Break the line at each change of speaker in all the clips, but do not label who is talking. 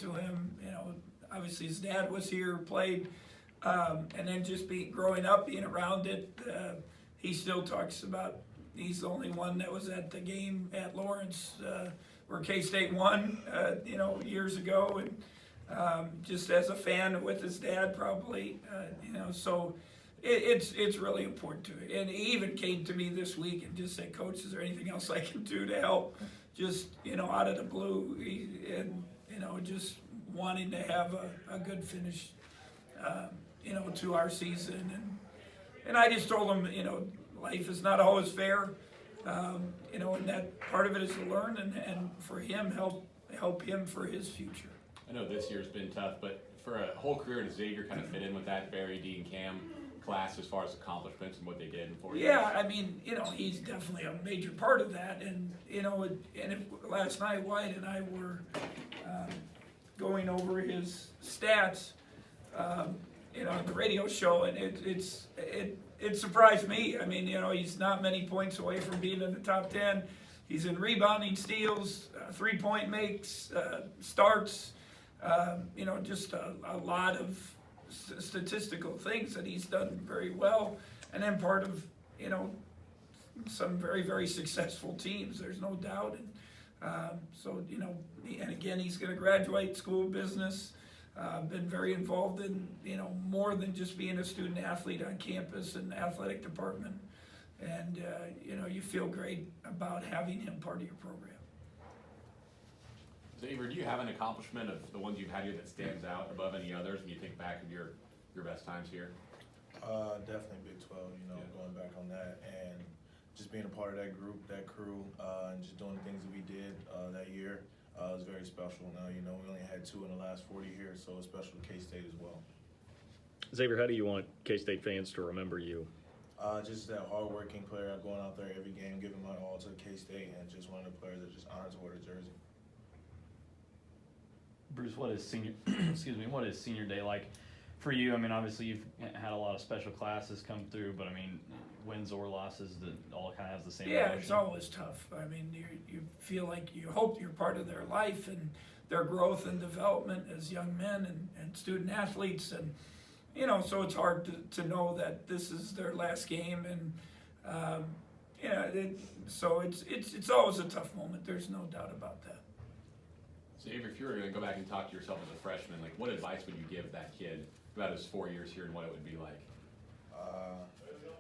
important to him. Obviously his dad was here, played, and then just growing up, being around it. He still talks about he's the only one that was at the game at Lawrence where K-State won, years ago, and just as a fan with his dad, probably, so. It's really important to it. And he even came to me this week and just said, "Coach, is there anything else I can do to help?" Just, out of the blue, just wanting to have a good finish, to our season. And I just told him, life is not always fair, and that part of it is to learn and for him, help him for his future.
I know this year's been tough, but for a whole career, does Xavier kind of fit in with that Barry, Dean, Cam class as far as accomplishments and what they did in 4 years?
Yeah, I mean, he's definitely a major part of that. And, last night Wyatt and I were going over his stats, on the radio show, and it surprised me. I mean, he's not many points away from being in the top 10. He's in rebounding, steals, 3-point makes, starts, just a lot of statistical things that he's done very well, and then part of some very, very successful teams, there's no doubt. And so and again, he's going to graduate school of business, been very involved in more than just being a student athlete on campus and the athletic department, and you feel great about having him part of your program.
Xavier, do you have an accomplishment of the ones you've had here that stands out above any others when you think back of your best times here?
Definitely Big 12, going back on that, and just being a part of that group, that crew, and just doing the things that we did that year was very special. Now, we only had 2 in the last 40 years, so it's special to K-State as well.
Xavier, how do you want K-State fans to remember you?
Just that hard-working player, going out there every game, giving my all to K-State, and just one of the players that just honors to wear the jersey.
Bruce, what is senior day like for you? I mean, obviously you've had a lot of special classes come through, but I mean, wins or losses, that all kind of has the same
Yeah,
emotion.
It's always tough. I mean, you feel like you hope you're part of their life and their growth and development as young men and student athletes, and so it's hard to know that this is their last game, and so it's always a tough moment. There's no doubt about that.
Xavier, if you were going to go back and talk to yourself as a freshman, like what advice would you give that kid about his 4 years here and what it would be like?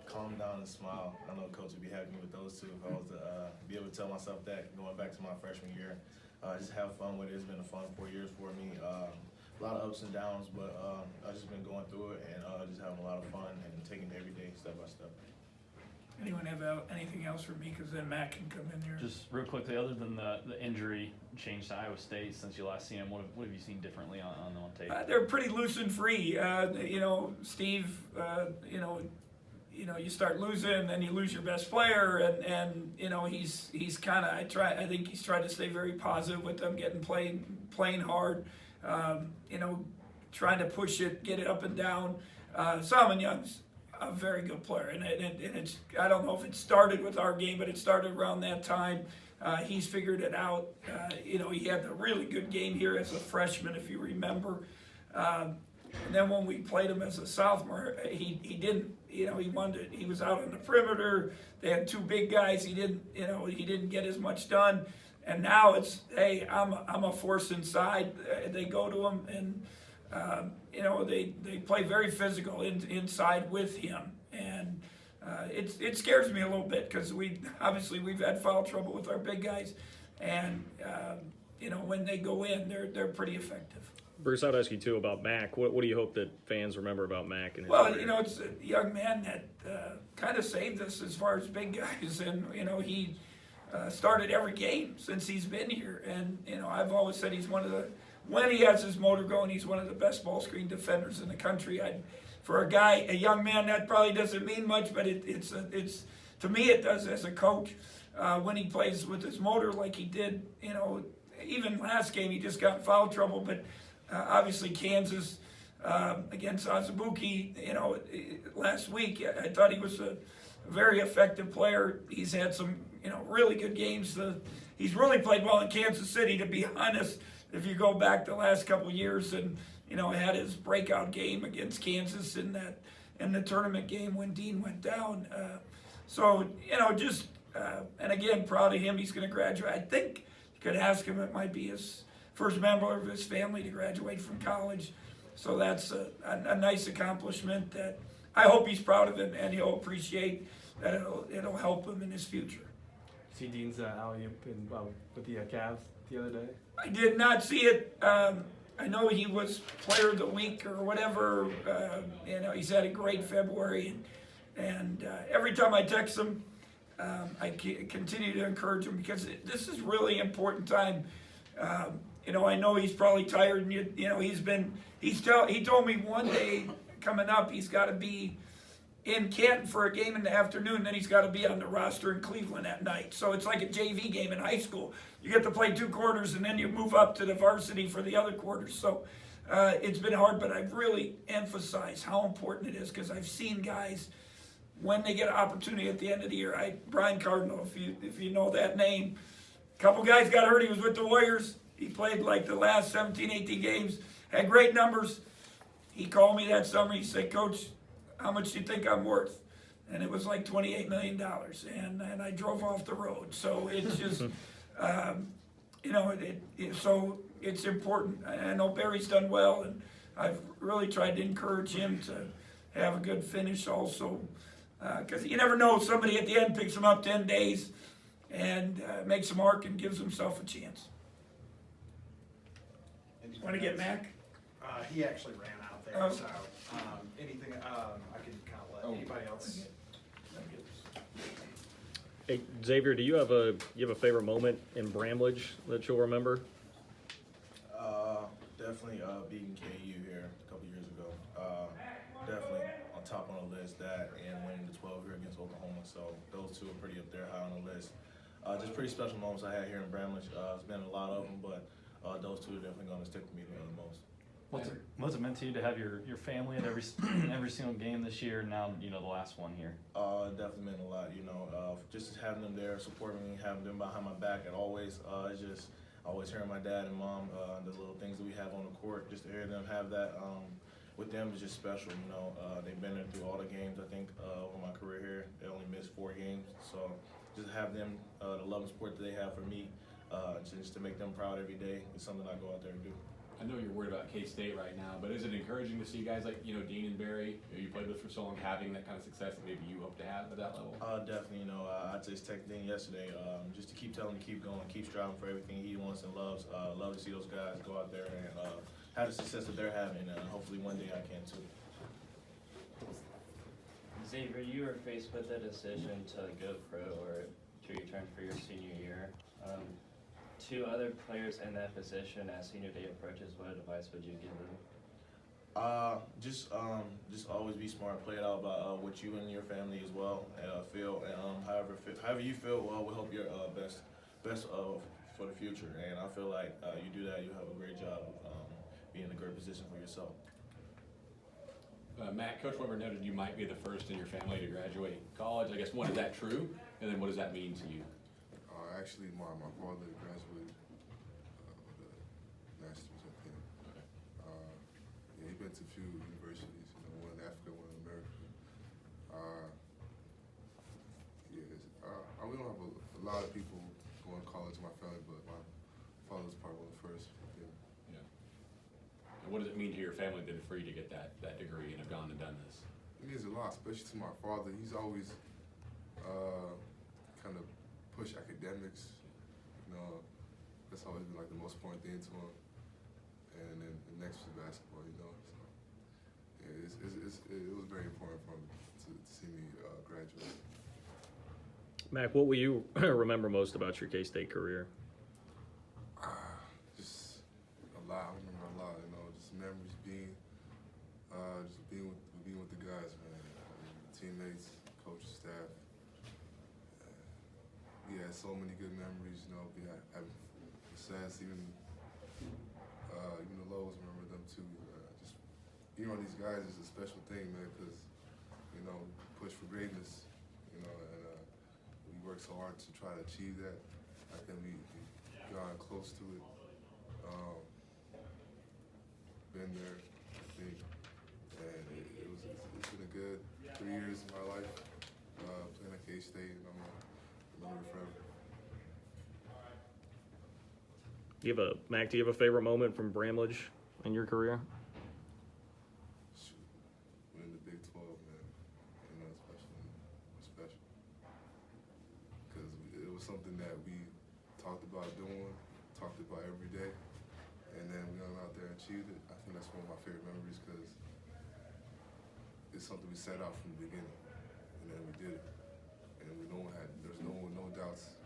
Calm down and smile. I know Coach would be happy with those two if I was to be able to tell myself that going back to my freshman year. Just have fun with it. It's been a fun 4 years for me. A lot of ups and downs, but I've just been going through it and just having a lot of fun and taking it every day step by step.
Anyone have anything else for me? Because then Matt can come in here.
Just real quickly, other than the injury change to Iowa State since you last seen him, what have you seen differently on tape?
They're pretty loose and free. Steve, you start losing, and then you lose your best player, and he's kind of I think he's tried to stay very positive with them, playing hard, trying to push it, get it up and down. Solomon Young's a very good player, and it's I don't know if it started with our game, but it started around that time. He's figured it out. He had a really good game here as a freshman, if you remember. And then when we played him as a sophomore, he didn't. He was out on the perimeter. They had 2 big guys. He didn't get as much done. And now it's, hey, I'm a force inside. They go to him, and they play very physical inside with him, and it scares me a little bit because we've had foul trouble with our big guys, and when they go in, they're pretty effective.
Bruce, I'd ask you too about Mac. What do you hope that fans remember about Mac? And his
career? It's a young man that kind of saved us as far as big guys, and he started every game since he's been here, and I've always said he's when he has his motor going, he's one of the best ball screen defenders in the country. For a young man, that probably doesn't mean much, but it's to me it does as a coach. When he plays with his motor like he did, even last game he just got in foul trouble, but obviously Kansas against Azubuike, last week I thought he was a very effective player. He's had some really good games. He's really played well in Kansas City, to be honest. if you go back the last couple years, and had his breakout game against Kansas in the tournament game when Dean went down. And again, proud of him. He's going to graduate. I think you could ask him. It might be his first member of his family to graduate from college. So that's a nice accomplishment that I hope he's proud of, and he'll appreciate that. It'll help him in his future.
See Dean's alley-oop with the Cavs the other day?
I did not see it. I know he was player of the week or whatever. He's had a great February, and every time I text him, I continue to encourage him because this is really important time. I know he's probably tired, and he told me one day coming up he's got to be in Canton for a game in the afternoon, then he's got to be on the roster in Cleveland at night. So it's like a JV game in high school. You get to play 2 quarters, and then you move up to the varsity for the other quarters. So it's been hard, but I've really emphasized how important it is because I've seen guys when they get an opportunity at the end of the year. Brian Cardinal, if you know that name, a couple guys got hurt. He was with the Warriors. He played like the last 17, 18 games, had great numbers. He called me that summer. He said, "Coach, how much do you think I'm worth?" And it was like $28 million. And I drove off the road. So it's just, so it's important. I know Barry's done well, and I've really tried to encourage him to have a good finish also. Because you never know, somebody at the end picks him up 10 days and makes a mark and gives himself a chance. Want to get Mac?
He actually ran out there,
Oh.
so anything I can kind of let anybody else.
Hey, Xavier, do you have a favorite moment in Bramlage that you'll remember?
Definitely beating KU here a couple years ago. Definitely on top on the list, that and winning the 12 here against Oklahoma. So those two are pretty up there high on the list. Just pretty special moments I had here in Bramlage. It's been a lot of them, but those two are definitely going to stick with me the most.
What's it meant to you to have your family at every single game this year? Now the last one here.
Definitely meant a lot. Just having them there, supporting me, having them behind my back, and always it's just always hearing my dad and mom, the little things that we have on the court. Just to hear them have that with them is just special. They've been there through all the games. I think over my career here, they only missed 4 games. So just have them, the love and support that they have for me, just to make them proud every day is something I go out there and do.
I know you're worried about K-State right now, but is it encouraging to see guys like, Dean and Barry, who you played with for so long, having that kind of success that maybe you hope to have at that level?
Definitely, I just texted Dean yesterday, just to keep telling him to keep going, keep striving for everything he wants and loves. Love to see those guys go out there and have the success that they're having, and hopefully one day I can too.
Xavier, you were faced with a decision to go pro or to return for your senior year. To other players in that position as senior day approaches, what advice would you give them? Just always be smart. Play it out by what you and your family as well feel, and however you feel will help your best for the future. And I feel like you do that, you have a great job of being in a great position for yourself.
Matt, Coach Weber noted you might be the first in your family to graduate college. I guess, one, is that true? And then what does that mean to you?
Actually, my father graduated with a master's, I think.
Okay.
He's been to a few universities, one in Africa, one in America. We don't have a lot of people going to college in my family, but my father's probably one of the first.
Yeah. And what does it mean to your family then for you to get that degree and have gone and done this?
It means a lot, especially to my father. He's always kind of push academics, that's always been like the most important thing to him. And then the next was basketball, so yeah, it was very important for him to see me graduate.
Mac, what will you remember most about your K-State career?
Just a lot. I remember a lot, just memories being with the guys, man, teammates, coach, staff. We had so many good memories, we had success, even the lows, remember them too. Just being around these guys is a special thing, man, because, push for greatness, and we work so hard to try to achieve that. I think we've gotten close to it. Been there, I think, and it's been a good 3 years of my life playing at K-State, and I'm gonna remember it forever.
Mac, do you have a favorite moment from Bramlage in your career?
Shoot, winning the Big 12, man, you know, special, because it was something that we talked about doing, talked about every day, and then we went out there and achieved it. I think that's one of my favorite memories because it's something we set out from the beginning, and then we did it, and there's no doubts